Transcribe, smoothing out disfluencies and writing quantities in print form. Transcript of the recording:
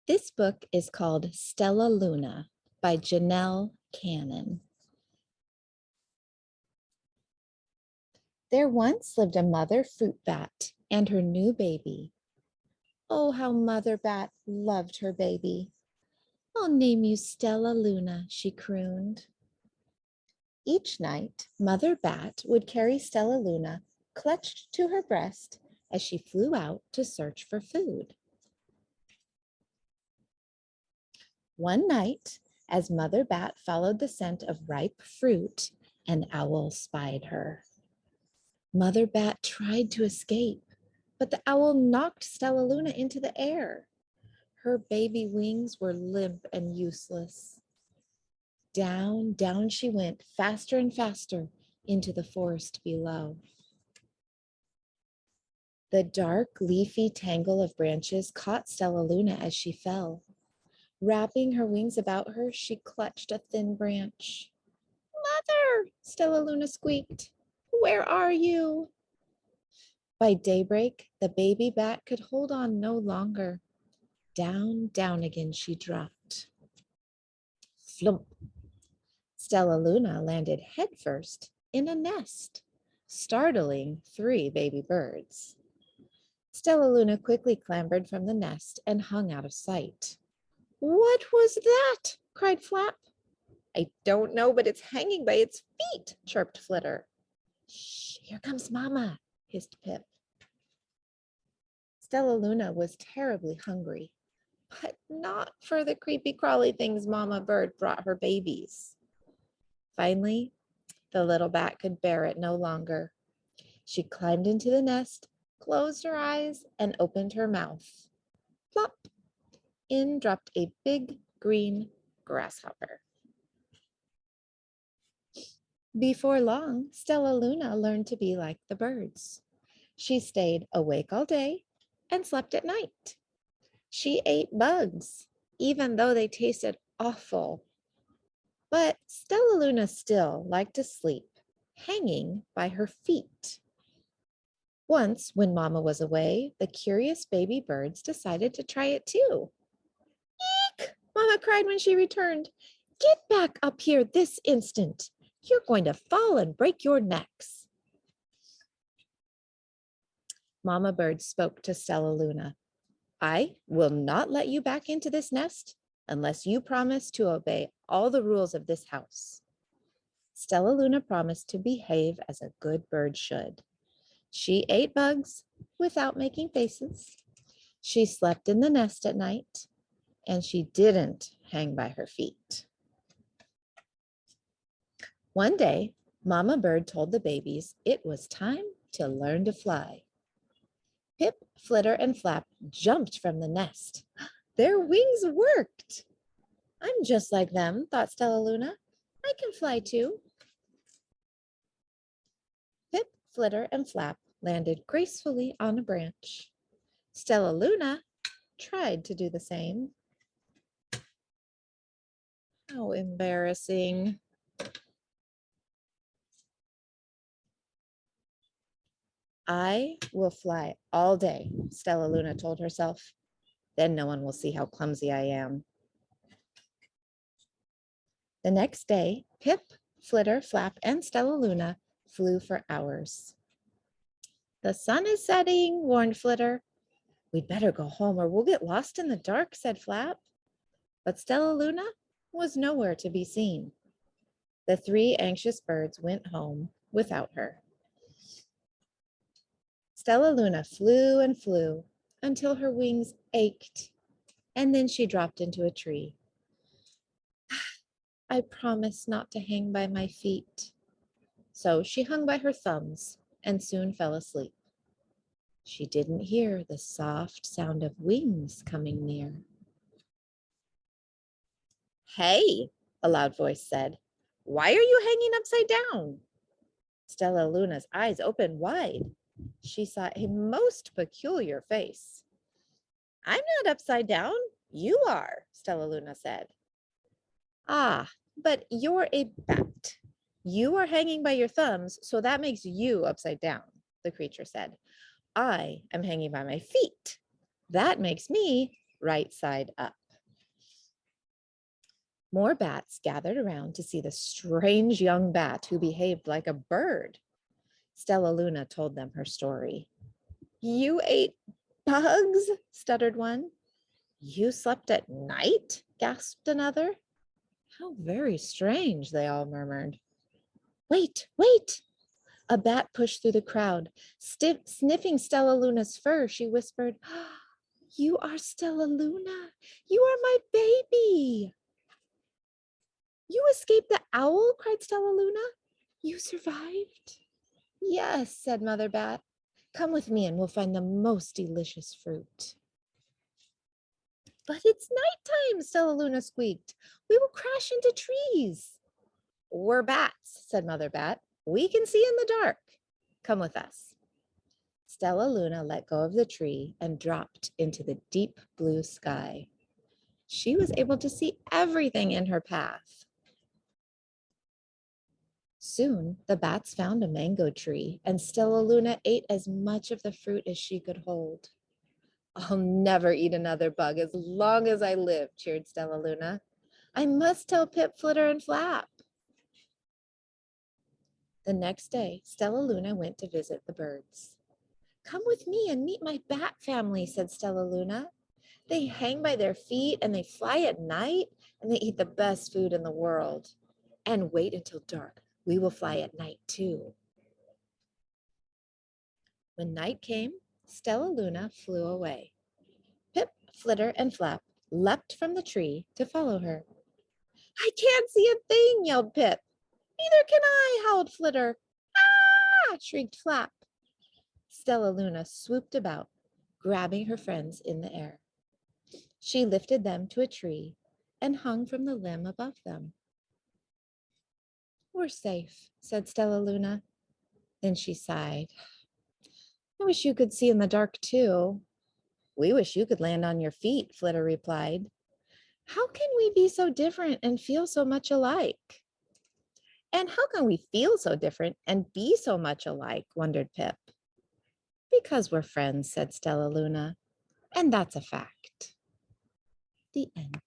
This book is called Stellaluna by Janell Cannon. There once lived a mother fruit bat and her new baby. Oh, how Mother Bat loved her baby. I'll name you Stellaluna, she crooned. Each night, Mother Bat would carry Stellaluna clutched to her breast as she flew out to search for food. One night, as Mother Bat followed the scent of ripe fruit, an owl spied her. Mother Bat tried to escape, but the owl knocked Stellaluna into the air. Her baby wings were limp and useless. Down, down she went, faster and faster, into the forest below. The dark, leafy tangle of branches caught Stellaluna as she fell. Wrapping her wings about her, she clutched a thin branch. "Mother," Stellaluna squeaked, "where are you?" By daybreak, the baby bat could hold on no longer. Down, down again she dropped. Flump! Stellaluna landed headfirst in a nest, startling 3 baby birds. Stellaluna quickly clambered from the nest and hung out of sight. "What was that?" cried Flap. "I don't know, but it's hanging by its feet," chirped Flitter. "Shh, here comes Mama," hissed Pip. Stellaluna was terribly hungry, but not for the creepy crawly things Mama Bird brought her babies. Finally, the little bat could bear it no longer. She climbed into the nest, closed her eyes, and opened her mouth. Plop! In dropped a big green grasshopper. Before long, Stellaluna learned to be like the birds. She stayed awake all day and slept at night. She ate bugs, even though they tasted awful. But Stellaluna still liked to sleep, hanging by her feet. Once, when Mama was away, the curious baby birds decided to try it too. "Eek!" Mama cried when she returned. "Get back up here this instant. You're going to fall and break your necks." Mama Bird spoke to Stellaluna. "I will not let you back into this nest unless you promise to obey all the rules of this house." Stellaluna promised to behave as a good bird should. She ate bugs without making faces. She slept in the nest at night, and she didn't hang by her feet. One day, Mama Bird told the babies it was time to learn to fly. Pip, Flitter, and Flap jumped from the nest. Their wings worked. "I'm just like them," thought Stellaluna. "I can fly too." Pip, Flitter, and Flap landed gracefully on a branch. Stellaluna tried to do the same. How embarrassing. "I will fly all day," Stellaluna told herself. "Then no one will see how clumsy I am." The next day, Pip, Flitter, Flap, and Stellaluna flew for hours. "The sun is setting," warned Flitter. "We'd better go home or we'll get lost in the dark," said Flap. But Stellaluna was nowhere to be seen. The 3 anxious birds went home without her. Stellaluna flew and flew until her wings ached, and then she dropped into a tree. "I promise not to hang by my feet." So she hung by her thumbs and soon fell asleep. She didn't hear the soft sound of wings coming near. "Hey," a loud voice said, "why are you hanging upside down?" Stellaluna's eyes opened wide. She saw a most peculiar face. "I'm not upside down. You are," Stellaluna said. "Ah, but you're a bat. You are hanging by your thumbs, so that makes you upside down," the creature said. "I am hanging by my feet. That makes me right side up." More bats gathered around to see the strange young bat who behaved like a bird. Stellaluna told them her story. You ate bugs? Stuttered one. You slept at night? Gasped another. How very strange, they all murmured. Wait, wait! A bat pushed through the crowd. Sniffing Stellaluna's fur, she whispered, You are Stellaluna. You are my baby. You escaped the owl, cried Stellaluna. You survived? Yes, said Mother Bat. Come with me and we'll find the most delicious fruit. But it's nighttime, Stellaluna squeaked. We will crash into trees. We're bats, said Mother Bat. We can see in the dark. Come with us. Stellaluna let go of the tree and dropped into the deep blue sky. She was able to see everything in her path. Soon, the bats found a mango tree, and Stellaluna ate as much of the fruit as she could hold. I'll never eat another bug as long as I live, cheered Stellaluna. I must tell Pip, Flitter, and Flap. The next day, Stellaluna went to visit the birds. Come with me and meet my bat family, said Stellaluna. They hang by their feet and they fly at night and they eat the best food in the world. And wait until dark. We will fly at night too. When night came, Stellaluna flew away. Pip, Flitter, and Flap leapt from the tree to follow her. I can't see a thing, yelled Pip. Neither can I, howled Flitter. Ah! Shrieked Flap. Stellaluna swooped about, grabbing her friends in the air. She lifted them to a tree and hung from the limb above them. We're safe, said Stellaluna. Then she sighed. I wish you could see in the dark too. We wish you could land on your feet, Flitter replied. How can we be so different and feel so much alike? And how can we feel so different and be so much alike, wondered Pip. Because we're friends, said Stellaluna, and that's a fact. The end.